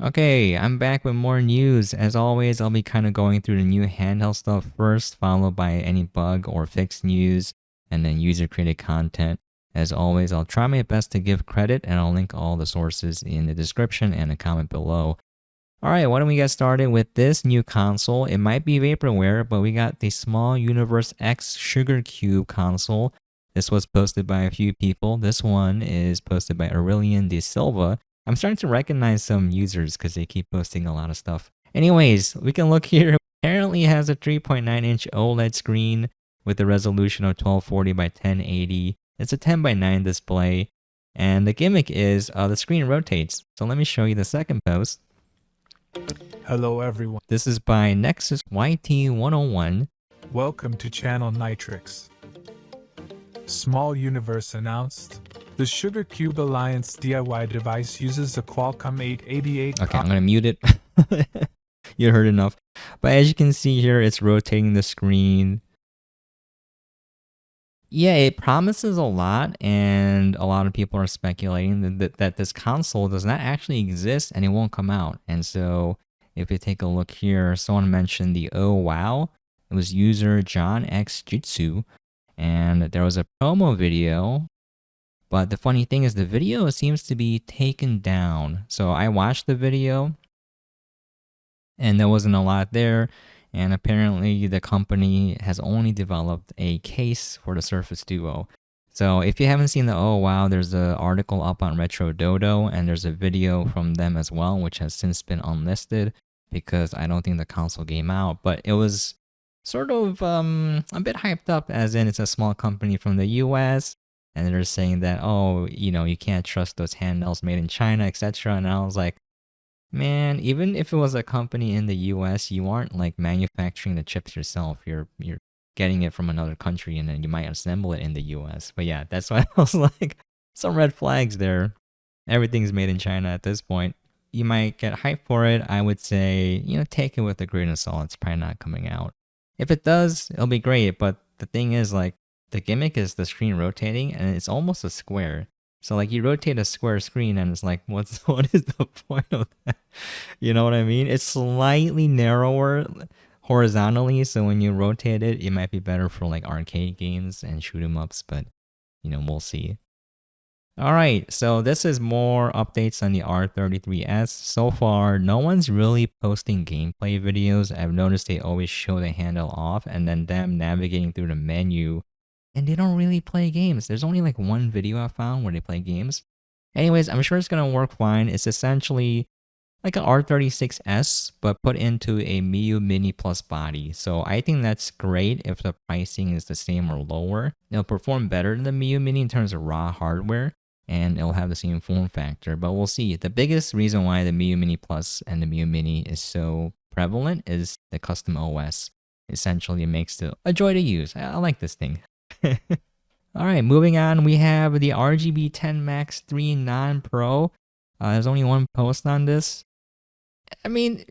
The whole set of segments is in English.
Okay, I'm back with more news. As always, I'll be kind of going through the new handheld stuff first, followed by any bug or fixed news, and then user-created content. As always, I'll try my best to give credit, and I'll link all the sources in the description and a comment below. Alright, why don't we get started with this new console? It might be vaporware, but we got the Small Universe X Sugar Cube console. This was posted by a few people. This one is posted by Aurelian De Silva. I'm starting to recognize some users because they keep posting a lot of stuff. Anyways, we can look here. Apparently it has a 3.9-inch OLED screen with a resolution of 1240 by 1080. It's a 10 by 9 display. And the gimmick is the screen rotates. So let me show you the second post. Hello everyone. This is by Nexus YT101. Welcome to Channel Nitrix. Small Universe announced. The Sugar Cube Alliance DIY device uses a Qualcomm 888. Okay, I'm going to mute it. You heard enough. But as you can see here, it's rotating the screen. Yeah, it promises a lot, and a lot of people are speculating that this console does not actually exist and it won't come out. And so if you take a look here, someone mentioned the oh wow. It was user John X Jitsu, and there was a promo video. But the funny thing is the video seems to be taken down. So I watched the video and there wasn't a lot there. And apparently the company has only developed a case for the Surface Duo. So if you haven't seen the oh wow, there's an article up on Retro Dodo and there's a video from them as well, which has since been unlisted because I don't think the console came out. But it was sort of a bit hyped up, as in it's a small company from the US. And they're saying that, oh, you know, you can't trust those handhelds made in China, etc. And I was like, man, even if it was a company in the US, you aren't like manufacturing the chips yourself. You're getting it from another country and then you might assemble it in the US. But yeah, that's why I was like, some red flags there. Everything's made in China at this point. You might get hyped for it. I would say, you know, take it with a grain of salt. It's probably not coming out. If it does, it'll be great. But the thing is, like, the gimmick is the screen rotating and it's almost a square. So like you rotate a square screen and it's like, what is the point of that? You know what I mean? It's slightly narrower horizontally. So when you rotate it, it might be better for like arcade games and shoot 'em ups, but you know, we'll see. All right, so this is more updates on the R33S. So far, no one's really posting gameplay videos. I've noticed they always show the handle off and then them navigating through the menu. And they don't really play games. There's only like one video I found where they play games. Anyways, I'm sure it's going to work fine. It's essentially like an R36S, but put into a MIUI Mini Plus body. So I think that's great if the pricing is the same or lower. It'll perform better than the MIUI Mini in terms of raw hardware, and it'll have the same form factor, but we'll see. The biggest reason why the MIUI Mini Plus and the MIUI Mini is so prevalent is the custom OS. Essentially, it makes it a joy to use. I like this thing. Alright, moving on, we have the RGB10max3 Non Pro. There's only one post on this. I mean,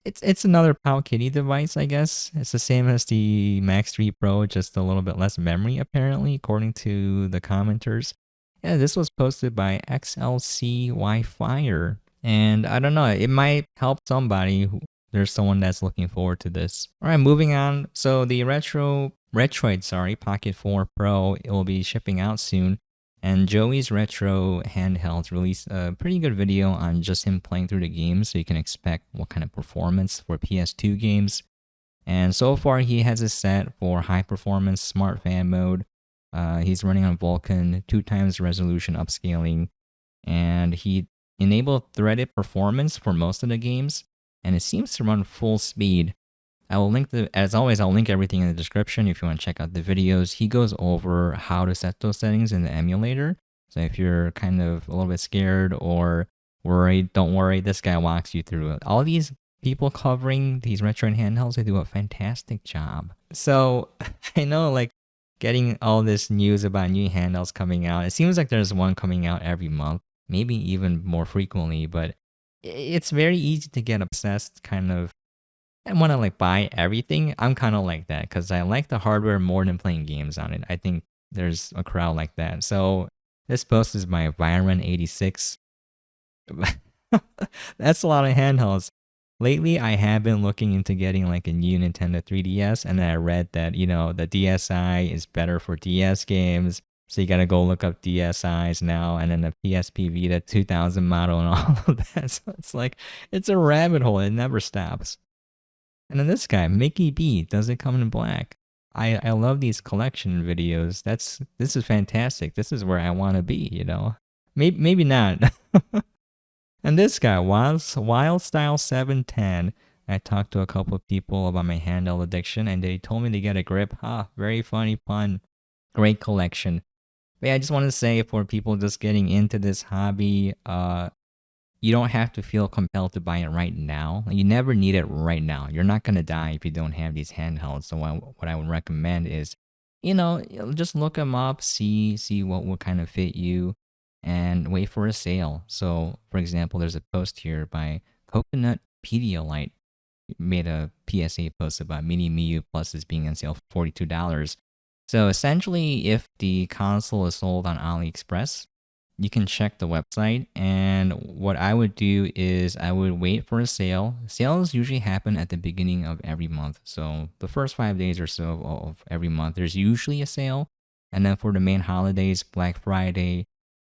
it's another Pow Kitty device, I guess. It's the same as the Max 3 Pro, just a little bit less memory, apparently, according to the commenters. Yeah, this was posted by XLC Wi-Fire. And I don't know, it might help somebody. There's someone that's looking forward to this. Alright, moving on. So the Retroid Pocket 4 Pro, it will be shipping out soon. And Joey's Retro Handhelds released a pretty good video on just him playing through the game, so you can expect what kind of performance for PS2 games. And so far, he has a set for high performance smart fan mode. He's running on Vulkan, 2x resolution upscaling, and he enabled threaded performance for most of the games, and it seems to run full speed. I will link as always, I'll link everything in the description if you want to check out the videos. He goes over how to set those settings in the emulator. So if you're kind of a little bit scared or worried, don't worry, this guy walks you through it. All these people covering these Retroid handhelds, they do a fantastic job. So I know, like, getting all this news about new handhelds coming out, it seems like there's one coming out every month, maybe even more frequently, but it's very easy to get obsessed, kind of. I want to like buy everything. I'm kind of like that because I like the hardware more than playing games on it. I think there's a crowd like that. So this post is by Byron86. That's a lot of handhelds. Lately, I have been looking into getting like a new Nintendo 3DS, and then I read that, the DSi is better for DS games. So you gotta go look up DSi's now, and then the PSP Vita 2000 model and all of that. So it's like, it's a rabbit hole. It never stops. And then this guy, Mickey B, does it come in black? I love these collection videos. This is fantastic. This is where I want to be, Maybe not. And this guy, Wild Style 710. I talked to a couple of people about my handheld addiction, and they told me to get a grip. Very funny pun. Great collection. But yeah, I just want to say, for people just getting into this hobby, you don't have to feel compelled to buy it right now. You never need it right now. You're not going to die if you don't have these handhelds. So what I would recommend is, just look them up, see what will kind of fit you, and wait for a sale. So, for example, there's a post here by Coconut Pedialyte. Made a PSA post about Mini MIUI Plus is being on sale for $42. So essentially, if the console is sold on AliExpress, you can check the website, and what I would do is I would wait for a sale. Sales usually happen at the beginning of every month. So the first 5 days or so of every month, there's usually a sale. And then for the main holidays, Black Friday,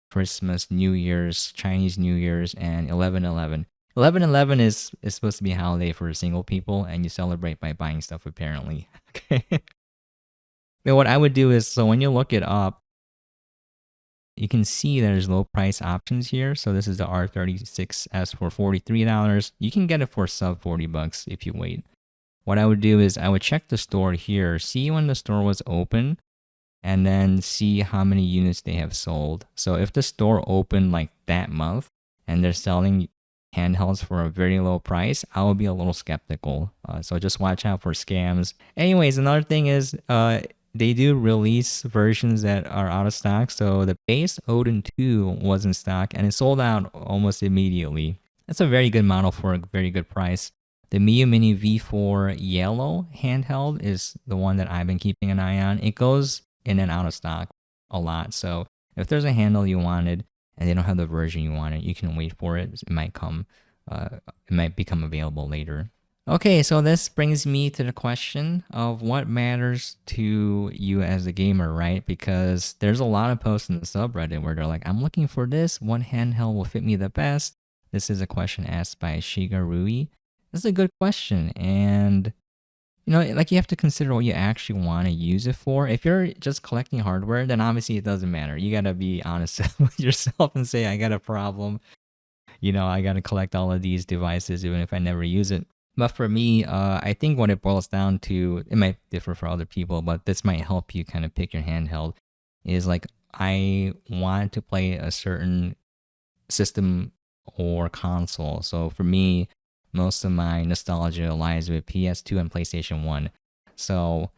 Christmas, New Year's, Chinese New Year's, and 11/11. 11/11 is supposed to be a holiday for single people, and you celebrate by buying stuff, apparently. Okay. But what I would do is, so when you look it up, you can see there's low price options here. So this is the R33S for $43. You can get it for sub $40 if you wait. What I would do is I would check the store here, see when the store was open, and then see how many units they have sold. So if the store opened like that month and they're selling handhelds for a very low price, I will be a little skeptical. So just watch out for scams. Anyways, another thing is they do release versions that are out of stock. So the base Odin 2 was in stock and it sold out almost immediately. That's a very good model for a very good price. The MIUI Mini V4 yellow handheld is the one that I've been keeping an eye on. It goes in and out of stock a lot. So if there's a handle you wanted and they don't have the version you wanted, you can wait for it. It might become available later. Okay, so this brings me to the question of what matters to you as a gamer, right? Because there's a lot of posts in the subreddit where they're like, I'm looking for this. What handheld will fit me the best? This is a question asked by Shigarui. This is a good question. And, you have to consider what you actually want to use it for. If you're just collecting hardware, then obviously it doesn't matter. You got to be honest with yourself and say, I got a problem. I got to collect all of these devices even if I never use it. But for me, I think what it boils down to, it might differ for other people, but this might help you kind of pick your handheld, is like, I want to play a certain system or console. So for me, most of my nostalgia lies with PS2 and PlayStation 1. So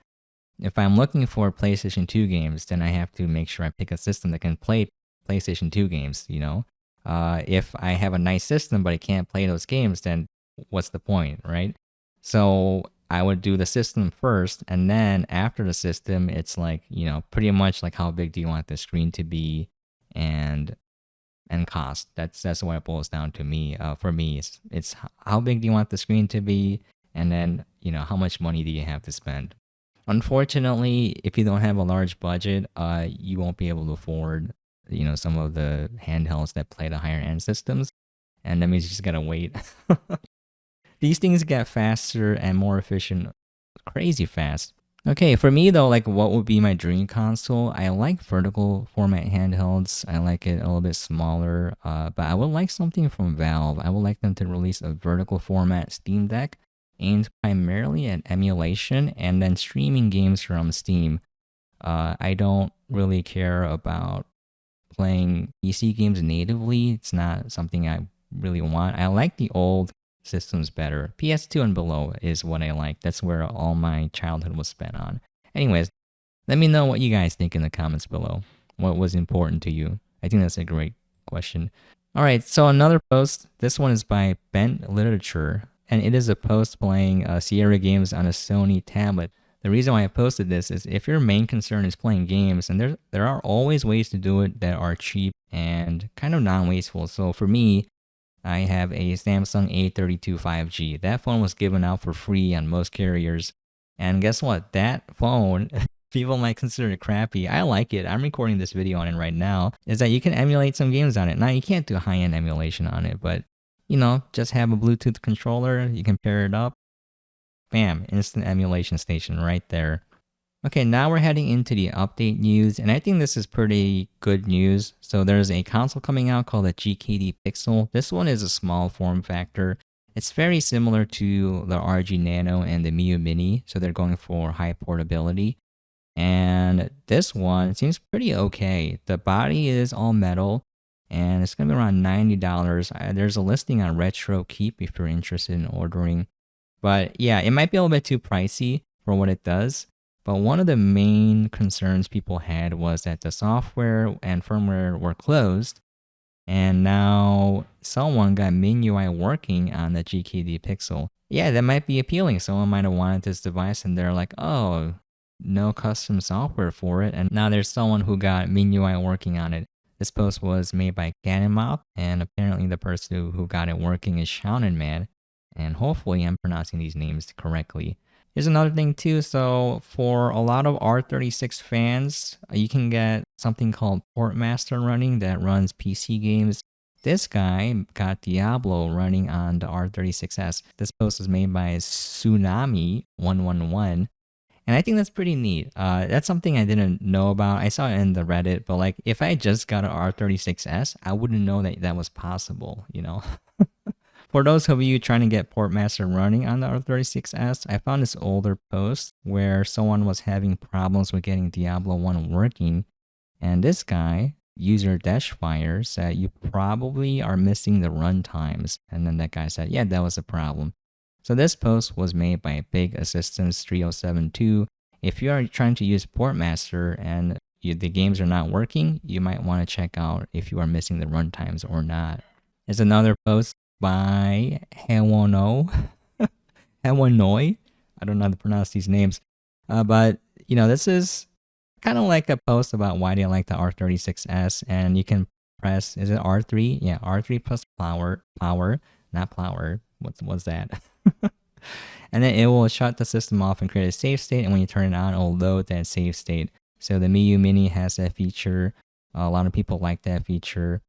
if I'm looking for PlayStation 2 games, then I have to make sure I pick a system that can play PlayStation 2 games, If I have a nice system but I can't play those games, then what's the point, right? So I would do the system first, and then after the system, it's like, pretty much like how big do you want the screen to be, and cost. That's what it boils down to me. For me, it's how big do you want the screen to be, and then how much money do you have to spend. Unfortunately, if you don't have a large budget, you won't be able to afford some of the handhelds that play the higher end systems, and that means you just gotta wait. These things get faster and more efficient, crazy fast. Okay, for me though, like what would be my dream console? I like vertical format handhelds. I like it a little bit smaller, but I would like something from Valve. I would like them to release a vertical format Steam Deck aimed primarily at emulation and then streaming games from Steam. I don't really care about playing PC games natively. It's not something I really want. I like the old systems better. PS2 and below is what I like. That's where all my childhood was spent on. Anyways, let me know what you guys think in the comments below. What was important to you? I think that's a great question. All right, so another post. This one is by Bent Literature, and it is a post playing Sierra games on a Sony tablet. The reason why I posted this is if your main concern is playing games, and there are always ways to do it that are cheap and kind of non-wasteful. So for me, I have a Samsung A32 5G. That phone was given out for free on most carriers. And guess what? That phone, people might consider it crappy. I like it. I'm recording this video on it right now. Is that you can emulate some games on it. Now, you can't do high-end emulation on it, but, you know, just have a Bluetooth controller. You can pair it up. Bam, instant emulation station right there. Okay, now we're heading into the update news, and I think this is pretty good news. So there's a console coming out called the GKD Pixel. This one is a small form factor. It's very similar to the RG Nano and the MiUI Mini, so they're going for high portability. And this one seems pretty okay. The body is all metal, and it's going to be around $90. There's a listing on Retro Keep if you're interested in ordering. But yeah, it might be a little bit too pricey for what it does. But one of the main concerns people had was that the software and firmware were closed, and now someone got MinUI working on the GKD Pixel. Yeah, that might be appealing. Someone might have wanted this device and they're like, oh, no custom software for it. And now there's someone who got MinUI working on it. This post was made by Ganimop, and apparently the person who got it working is Shounen Man. And hopefully I'm pronouncing these names correctly. Here's another thing too. So for a lot of R36 fans, you can get something called Portmaster running that runs PC games. This guy got Diablo running on the R36S. This post was made by Tsunami111. And I think that's pretty neat. That's something I didn't know about. I saw it in the Reddit, but like if I just got an R36S, I wouldn't know that that was possible, you know? For those of you trying to get Portmaster running on the R36S, I found this older post where someone was having problems with getting Diablo 1 working. And this guy, user Dashfire, said you probably are missing the run times. And then that guy said, yeah, that was a problem. So this post was made by Big Assistance 3072. If you are trying to use Portmaster and the games are not working, you might want to check out if you are missing the run times or not. There's another post by Hewono. Hewonoi. I don't know how to pronounce these names. But, you know, this is kind of like a post about why they like the R36S. And you can press, is it R3? Yeah, R3 plus power, not plower. What's that? And then it will shut the system off and create a save state. And when you turn it on, it will load that save state. So the MiUI Mini has that feature. A lot of people like that feature.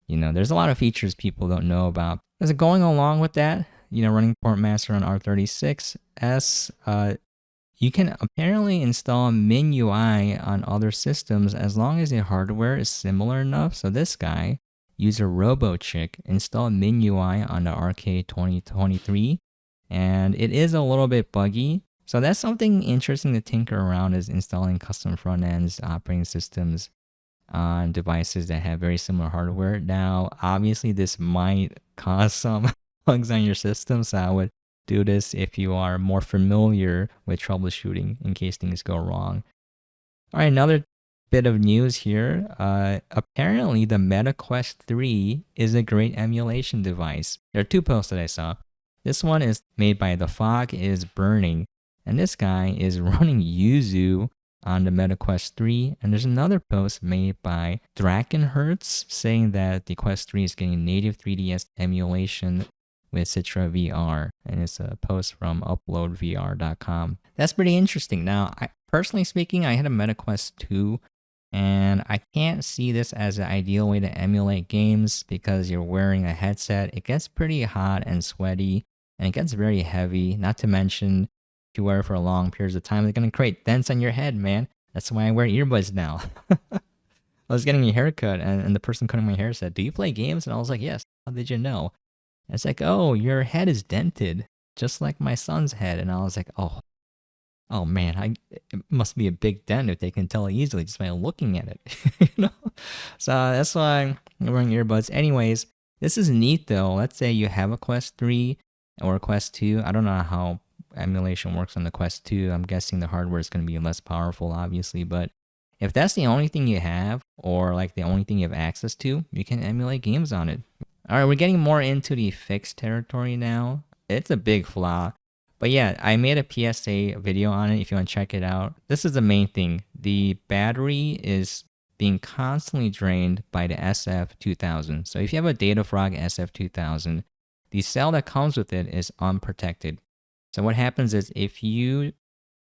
You know, there's a lot of features people don't know about. As going along with that, you know, running Portmaster on R36S, you can apparently install MinUI on other systems as long as the hardware is similar enough. So this guy, user RoboChick, installed MinUI on the RK2023, and it is a little bit buggy. So that's something interesting to tinker around, is installing custom front ends, operating systems on devices that have very similar hardware. Now, obviously, this might cause some bugs on your system, so I would do this if you are more familiar with troubleshooting in case things go wrong. All right, another bit of news here. Apparently, the Meta Quest 3 is a great emulation device. There are two posts that I saw. This one is made by The Fog is Burning, and this guy is running Yuzu on the Meta Quest 3, and there's another post made by Drakenhertz saying that the Quest 3 is getting native 3DS emulation with Citra VR, and it's a post from uploadvr.com. That's pretty interesting. Now, personally speaking, I had a Meta Quest 2, and I can't see this as an ideal way to emulate games because you're wearing a headset. It gets pretty hot and sweaty, and it gets very heavy, not to mention you wear it for long periods of time, they're going to create dents on your head, man. That's why I wear earbuds now. I was getting a haircut, and the person cutting my hair said, do you play games? And I was like, yes. How did you know? And it's like, oh, your head is dented, just like my son's head. And I was like, oh man, it must be a big dent if they can tell easily just by looking at it. You know? So that's why I'm wearing earbuds. Anyways, this is neat though. Let's say you have a Quest 3 or a Quest 2. I don't know how emulation works on the Quest 2. I'm guessing the hardware is going to be less powerful, obviously, but if that's the only thing you have, or like the only thing you have access to, you can emulate games on it. All right, we're getting more into the fixed territory now. It's a big flaw, but yeah, I made a PSA video on it if you want to check it out. This is the main thing. The battery is being constantly drained by the SF2000. So if you have a Datafrog SF2000, the cell that comes with it is unprotected. So what happens is if you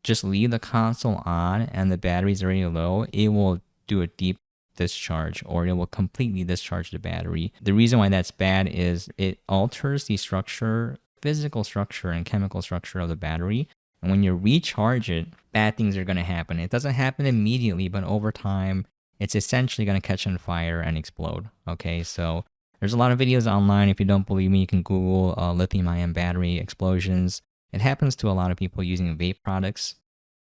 just leave the console on and the battery is already low, it will do a deep discharge, or it will completely discharge the battery. The reason why that's bad is it alters the structure, physical structure and chemical structure of the battery. And when you recharge it, bad things are going to happen. It doesn't happen immediately, but over time, it's essentially going to catch on fire and explode. Okay, so there's a lot of videos online. If you don't believe me, you can Google lithium-ion battery explosions. It happens to a lot of people using vape products,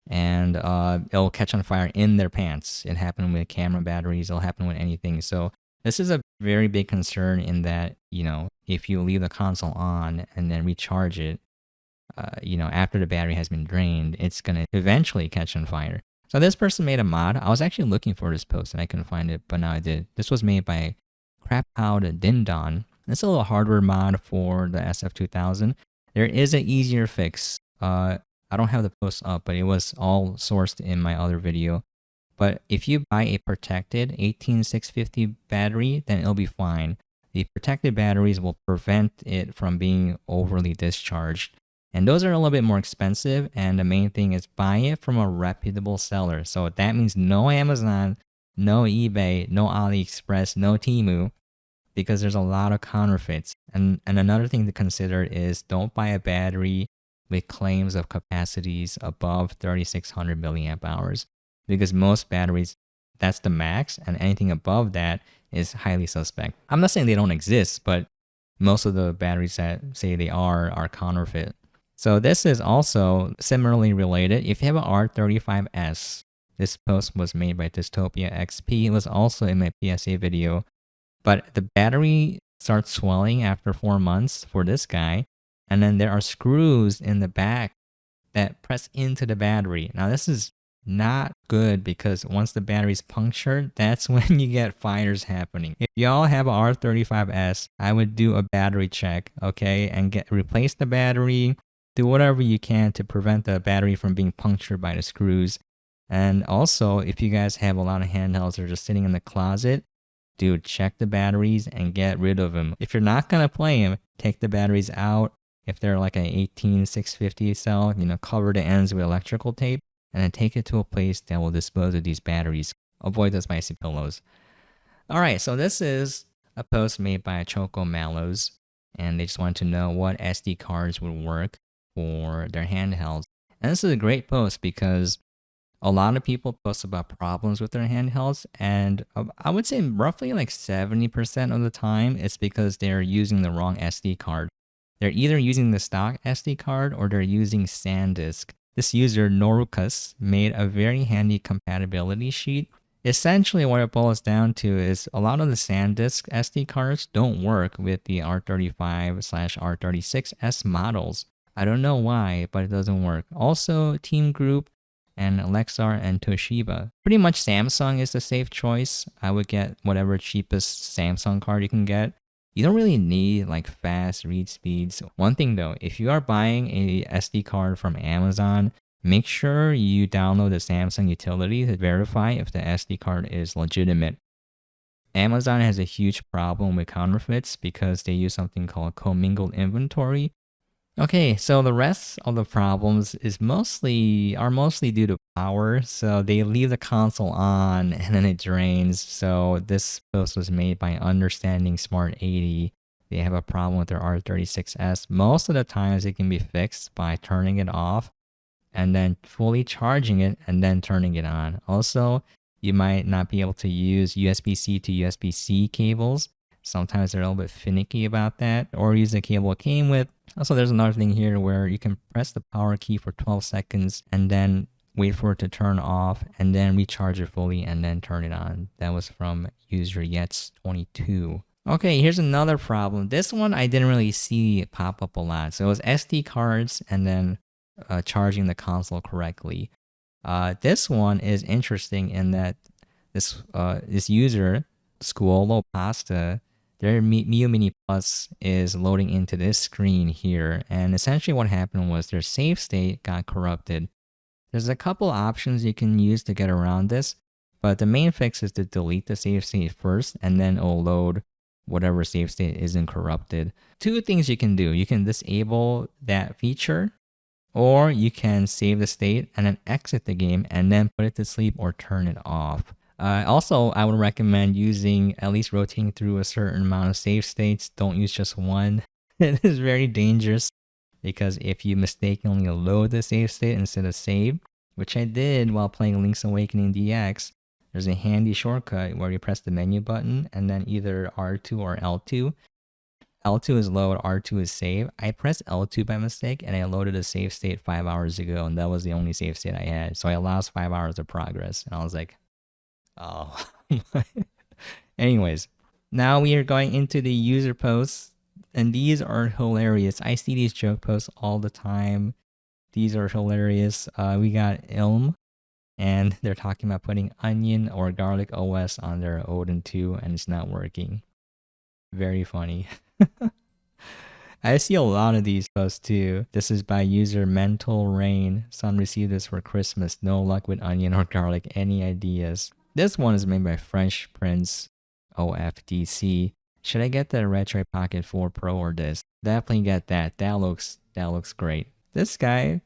and it'll catch on fire in their pants. It happened with camera batteries. It'll happen with anything. So this is a very big concern in that, you know, if you leave the console on and then recharge it, you know, after the battery has been drained, it's going to eventually catch on fire. So this person made a mod. I was actually looking for this post and I couldn't find it, but now I did. This was made by Crapowd Dindon. It's a little hardware mod for the SF2000. There is an easier fix. I don't have the post up, but it was all sourced in my other video. But if you buy a protected 18650 battery, then it'll be fine. The protected batteries will prevent it from being overly discharged. And those are a little bit more expensive, and the main thing is buy it from a reputable seller. So that means no Amazon, no eBay, no AliExpress, no Temu, because there's a lot of counterfeits. And another thing to consider is don't buy a battery with claims of capacities above 3600 milliamp hours, because most batteries, that's the max, and anything above that is highly suspect. I'm not saying they don't exist, but most of the batteries that say they are counterfeit. So this is also similarly related. If you have an R35S, this post was made by Dystopia XP. It was also in my PSA video. But the battery starts swelling after 4 months for this guy. And then there are screws in the back that press into the battery. Now this is not good, because once the battery's punctured, that's when you get fires happening. If y'all have an R35S, I would do a battery check, okay? And replace the battery. Do whatever you can to prevent the battery from being punctured by the screws. And also, if you guys have a lot of handhelds that are just sitting in the closet, dude, check the batteries and get rid of them. If you're not going to play them, take the batteries out. If they're like an 18650 cell, you know, cover the ends with electrical tape, and then take it to a place that will dispose of these batteries. Avoid the spicy pillows. Alright, so this is a post made by Choco Mallows, and they just wanted to know what SD cards would work for their handhelds. And this is a great post because a lot of people post about problems with their handhelds, and I would say roughly like 70% of the time it's because they're using the wrong SD card. They're either using the stock SD card or they're using SanDisk. This user, Norukas, made a very handy compatibility sheet. Essentially what it boils down to is a lot of the SanDisk SD cards don't work with the R35/R36S models. I don't know why, but it doesn't work. Also, Team Group and Lexar and Toshiba. Pretty much Samsung is the safe choice. I would get whatever cheapest Samsung card you can get. You don't really need like fast read speeds. One thing though, if you are buying a SD card from Amazon, make sure you download the Samsung utility to verify if the SD card is legitimate. Amazon has a huge problem with counterfeits because they use something called commingled inventory. Okay, so the rest of the problems are mostly due to power. So they leave the console on and then it drains. So this post was made by Understanding Smart 80. They have a problem with their R36S. Most of the times it can be fixed by turning it off and then fully charging it and then turning it on. Also, you might not be able to use USB-C to USB-C cables. Sometimes they're a little bit finicky about that, or use the cable it came with. Also, there's another thing here where you can press the power key for 12 seconds and then wait for it to turn off and then recharge it fully and then turn it on. That was from user Yets22. Okay, here's another problem. This one I didn't really see pop up a lot. So it was SD cards and then charging the console correctly. This one is interesting in that this user, Scuolo Pasta, their Mio Mini Plus is loading into this screen here, and essentially what happened was their save state got corrupted. There's a couple options you can use to get around this, But the main fix is to delete the save state first, and then it'll load whatever save state isn't corrupted. Two things you can do. You can disable that feature, or you can save the state and then exit the game and then put it to sleep or turn it off. Also, I would recommend using at least rotating through a certain amount of save states. Don't use just one. It is very dangerous because if you mistakenly load the save state instead of save, which I did while playing Link's Awakening DX, there's a handy shortcut where you press the menu button and then either R2 or L2. L2 is load, R2 is save. I pressed L2 by mistake and I loaded a save state 5 hours ago, and that was the only save state I had. So I lost 5 hours of progress, and I was like, oh. Anyways, now we are going into the user posts, and these are hilarious. I see these joke posts all the time. These are hilarious. We got Ilm, and they're talking about putting onion or garlic OS on their Odin 2, and it's not working. Very funny. I see a lot of these posts too. This is by user Mental Rain. Son received this for Christmas. No luck with onion or garlic. Any ideas? This one is made by French Prince OFDC. Should I get the Retroid Pocket 4 Pro or this? Definitely get that. That looks great. This guy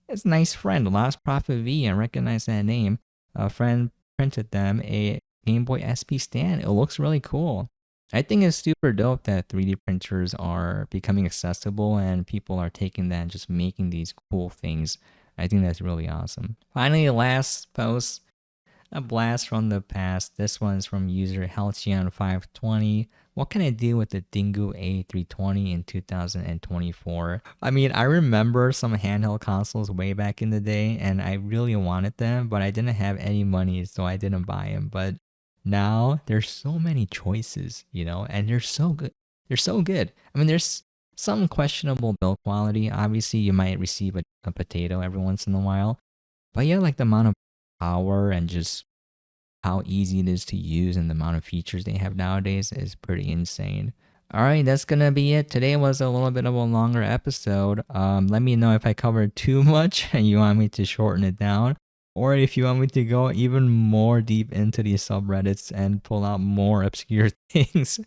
is a nice friend. Lost Prophet V. I recognize that name. A friend printed them a Game Boy SP stand. It looks really cool. I think it's super dope that 3D printers are becoming accessible and people are taking that and just making these cool things. I think that's really awesome. Finally, the last post, a blast from the past. This one's from user Halcyon520. What can I do with the Dingoo A320 in 2024? I mean, I remember some handheld consoles way back in the day, and I really wanted them, but I didn't have any money, so I didn't buy them. But now there's so many choices, you know, and they're so good. They're so good. I mean, there's some questionable build quality. Obviously, you might receive a potato every once in a while, but yeah, like the amount of power and just how easy it is to use and the amount of features they have nowadays is pretty insane. All right, that's gonna be it. Today was a little bit of a longer episode. Let me know if I covered too much and you want me to shorten it down, or if you want me to go even more deep into these subreddits and pull out more obscure things.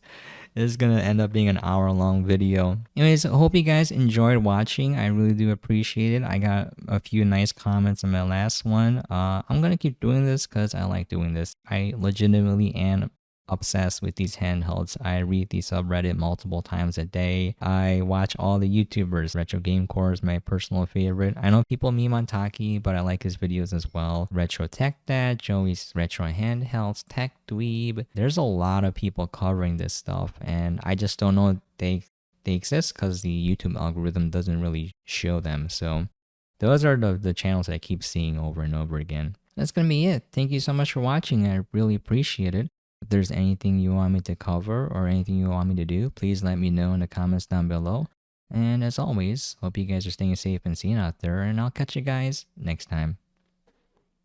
This is gonna end up being an hour-long video. Anyways, I hope you guys enjoyed watching. I really do appreciate it. I got a few nice comments on my last one. I'm gonna keep doing this because I like doing this. I legitimately am obsessed with these handhelds. I read the subreddit multiple times a day. I watch all the YouTubers. Retro Game Core is my personal favorite. I know people meme on Taki, but I like his videos as well. Retro Tech Dad, Joey's Retro Handhelds, Tech Dweeb. There's a lot of people covering this stuff, and I just don't know they exist because the YouTube algorithm doesn't really show them. So those are the channels that I keep seeing over and over again. That's gonna be it. Thank you so much for watching. I really appreciate it. If there's anything you want me to cover or anything you want me to do, please let me know in the comments down below. And as always, hope you guys are staying safe and sane out there, and I'll catch you guys next time.